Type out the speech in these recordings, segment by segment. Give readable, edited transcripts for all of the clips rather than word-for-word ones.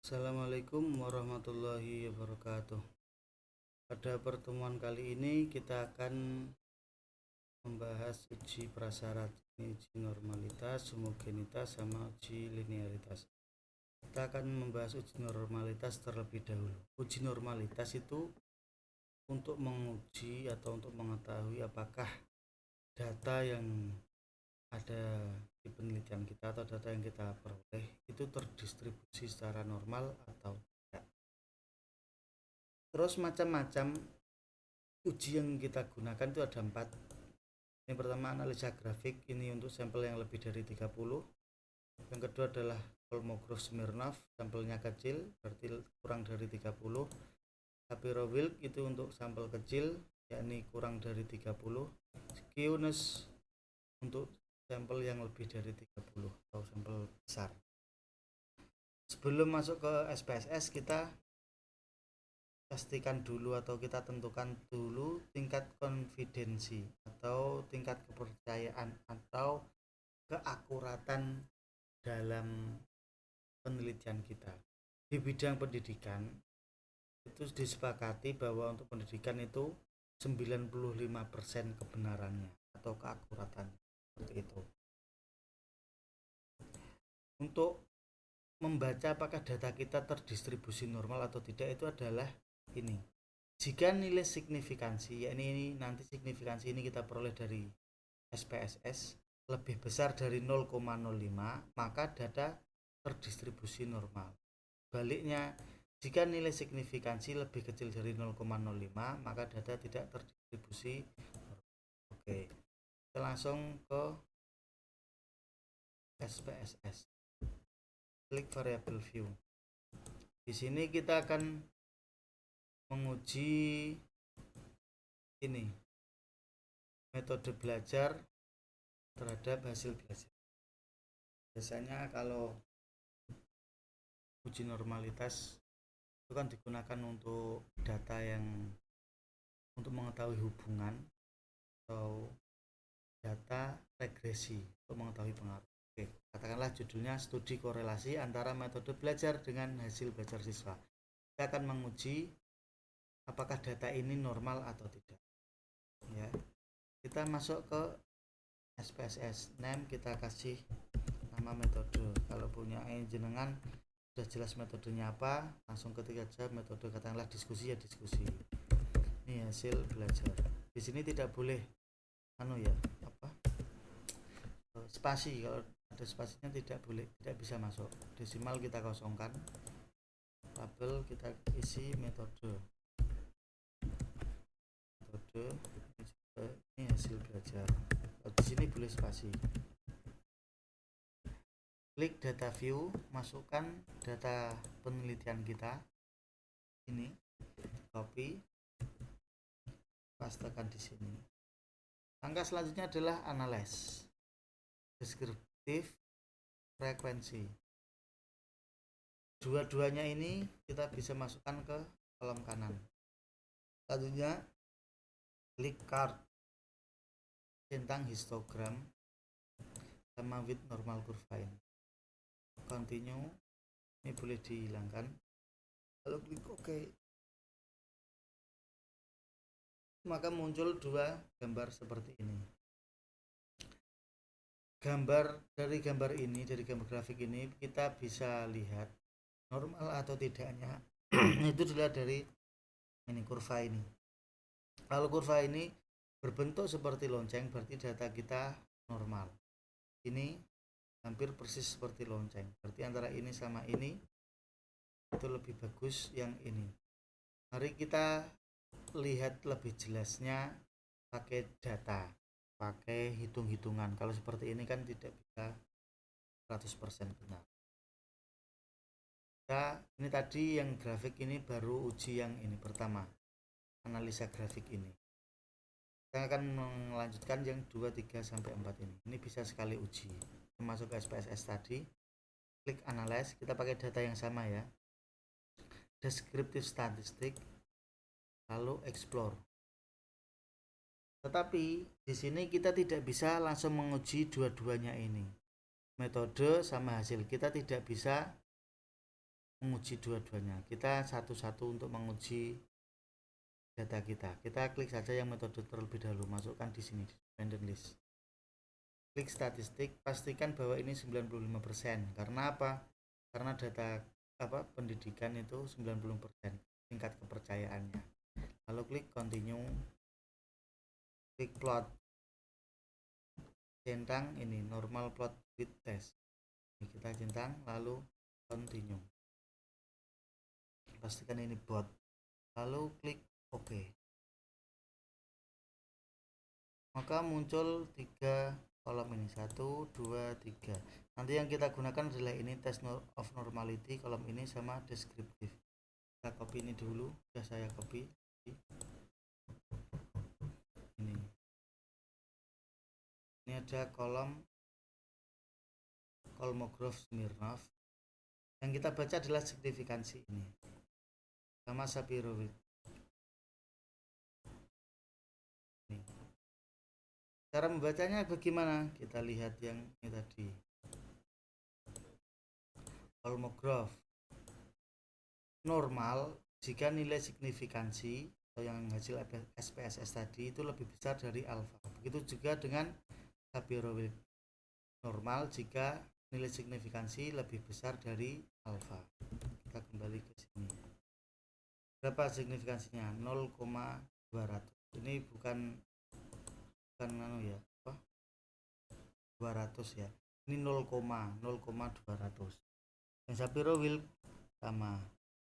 Assalamualaikum warahmatullahi wabarakatuh. Pada pertemuan kali ini kita akan membahas uji prasyarat, uji normalitas, homogenitas, sama uji linearitas. Kita akan membahas uji normalitas terlebih dahulu. Uji normalitas itu untuk menguji atau untuk mengetahui apakah data yang ada di penelitian kita atau data yang kita peroleh itu terdistribusi secara normal atau tidak. Terus macam-macam uji yang kita gunakan itu ada 4. Yang pertama analisa grafik, ini untuk sampel yang lebih dari 30. Yang kedua adalah Kolmogorov-Smirnov, sampelnya kecil berarti kurang dari 30. Shapiro-Wilk itu untuk sampel kecil yakni kurang dari 30. Skiewnes untuk sampel yang lebih dari 30 atau sampel besar. Sebelum masuk ke SPSS kita pastikan dulu atau kita tentukan dulu tingkat konfidensi atau tingkat kepercayaan atau keakuratan dalam penelitian kita. Di bidang pendidikan itu disepakati bahwa untuk pendidikan itu 95% kebenarannya atau keakuratannya, seperti itu. Untuk membaca apakah data kita terdistribusi normal atau tidak itu adalah ini. Jika nilai signifikansi, yakni ini nanti signifikansi ini kita peroleh dari SPSS lebih besar dari 0,05, maka data terdistribusi normal. Baliknya, jika nilai signifikansi lebih kecil dari 0,05, maka data tidak terdistribusi normal. Oke, kita langsung ke SPSS. Klik variable view. Di sini kita akan menguji ini metode belajar terhadap hasil belajar. Biasanya kalau uji normalitas itu kan digunakan untuk data yang untuk mengetahui hubungan atau data regresi untuk mengetahui pengaruh. Oke, katakanlah judulnya studi korelasi antara metode belajar dengan hasil belajar siswa. Kita akan menguji apakah data ini normal atau tidak. Ya, kita masuk ke SPSS name, kita kasih nama metode. Kalau punya jenengan sudah jelas metodenya apa, langsung ketik aja metode, katakanlah diskusi ya diskusi. Ini hasil belajar. Di sini tidak boleh spasi. Kalau ada spasinya tidak boleh, tidak bisa masuk. Desimal kita kosongkan. Tabel kita isi metode. Ini hasil belajar. Di sini boleh spasi. Klik data view, masukkan data penelitian kita. Ini copy, pastekan di sini. Langkah selanjutnya adalah analyze, deskriptif, frekuensi. Dua-duanya ini kita bisa masukkan ke kolom kanan. Selanjutnya klik card, centang histogram sama with normal curve line. Continue, ini boleh dihilangkan. Lalu klik OK. Maka muncul dua gambar seperti ini. Dari gambar grafik ini kita bisa lihat normal atau tidaknya itu dilihat dari ini kurva ini. Kalau kurva ini berbentuk seperti lonceng, berarti data kita normal. Ini hampir persis seperti lonceng, berarti antara ini sama ini itu lebih bagus yang ini. Mari kita lihat lebih jelasnya pakai data, pakai hitung-hitungan. Kalau seperti ini kan tidak bisa 100% benar. Ini tadi yang grafik ini baru uji yang ini pertama, analisa grafik ini. Kita akan melanjutkan yang 2, 3, sampai 4 ini. Ini bisa sekali uji. Masuk ke SPSS tadi, klik analyze, kita pakai data yang sama ya. Descriptive statistik, lalu explore. Tetapi di sini kita tidak bisa langsung menguji dua-duanya ini. Metode sama hasil kita tidak bisa menguji dua-duanya. Kita satu-satu untuk menguji data kita. Kita klik saja yang metode terlebih dahulu, masukkan di sini dependent list. Klik statistik, pastikan bahwa ini 95%. Karena apa? Karena data pendidikan itu 90% tingkat kepercayaannya. Lalu klik continue, klik plot, centang ini normal plot with test. Ini kita centang lalu continue. Pastikan ini bot. Lalu klik OK. Maka muncul 3 kolom ini, 1, 2, 3. Nanti yang kita gunakan adalah ini test of normality, kolom ini sama descriptive. Kita copy ini dulu, sudah saya copy. Ini ada kolom Kolmogorov-Smirnov. Yang kita baca adalah signifikansi ini sama Shapiro-Wilk. Cara membacanya bagaimana? Kita lihat yang ini tadi. Kolmogorov normal jika nilai signifikansi atau yang hasil SPSS tadi itu lebih besar dari alfa. Begitu juga dengan Shapiro-Wilk normal jika nilai signifikansi lebih besar dari alfa. Kita kembali ke sini. Berapa signifikansinya? 0,200. Ini bukan 200 ya. Ini 0,200. Yang Shapiro-Wilk sama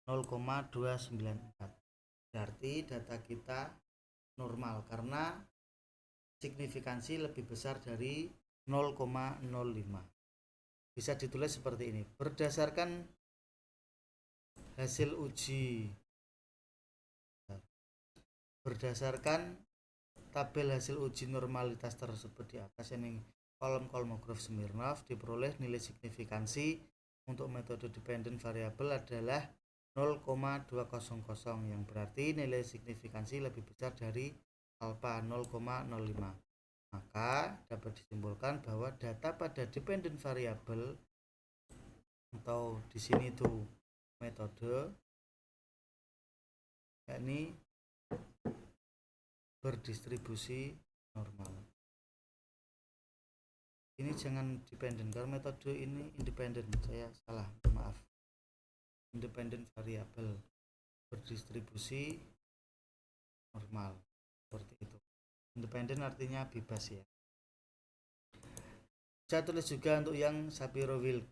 0,294. Berarti data kita normal karena signifikansi lebih besar dari 0,05. Bisa ditulis seperti ini. Berdasarkan hasil uji, berdasarkan tabel hasil uji normalitas tersebut di atas, ini kolom Kolmogorov-Smirnov, diperoleh nilai signifikansi untuk metode dependent variable adalah 0,200, yang berarti nilai signifikansi lebih besar dari alfa 0,05. Maka dapat disimpulkan bahwa data pada dependent variable atau di sini tuh metode yakni berdistribusi normal. Ini jangan dependent karena metode ini independent. Saya salah, maaf. Independent variable berdistribusi normal seperti itu. Independent artinya bebas ya. Saya tulis juga untuk yang Shapiro-Wilk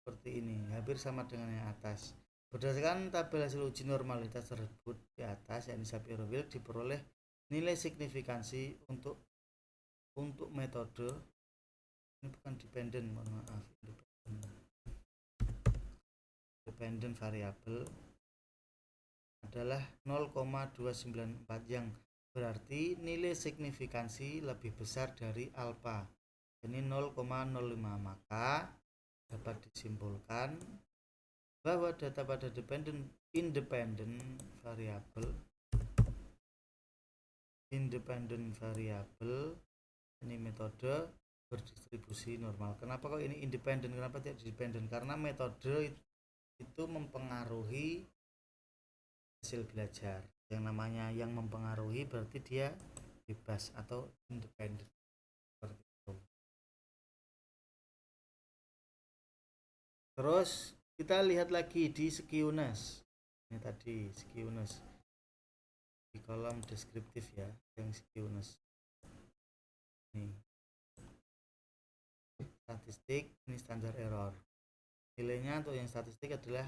seperti ini, hampir sama dengan yang atas. Berdasarkan tabel hasil uji normalitas tersebut di atas, yakni Shapiro-Wilk, diperoleh nilai signifikansi untuk metode ini bukan dependent, mohon maaf, dependent variable adalah 0,294, yang berarti nilai signifikansi lebih besar dari alfa, ini 0,05. Maka dapat disimpulkan bahwa data pada independent variable ini metode berdistribusi normal. Kenapa kok ini independent? Kenapa tidak dependent? Karena metode itu mempengaruhi hasil belajar. Yang namanya yang mempengaruhi berarti dia bebas atau independen. Seperti itu. Terus kita lihat lagi di skewness. Ini tadi skewness di kolom deskriptif ya, yang skewness. Nih. Statistik, ini standar error. Nilainya untuk yang statistik adalah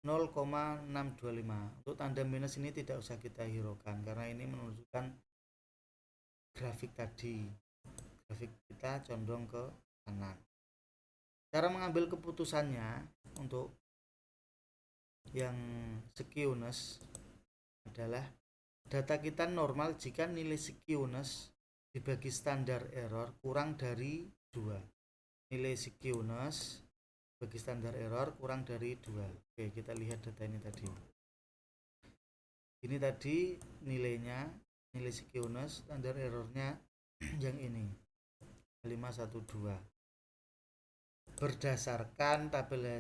0,625. Untuk tanda minus ini tidak usah kita hiraukan karena ini menunjukkan grafik tadi. Grafik kita condong ke kanan. Cara mengambil keputusannya untuk yang skewness adalah data kita normal jika nilai skewness dibagi standar error kurang dari 2. Nilai skewness bagi standar error kurang dari 2. Oke, kita lihat data ini tadi. Ini tadi nilainya, nilai skewness, standar errornya yang ini 512. Berdasarkan tabel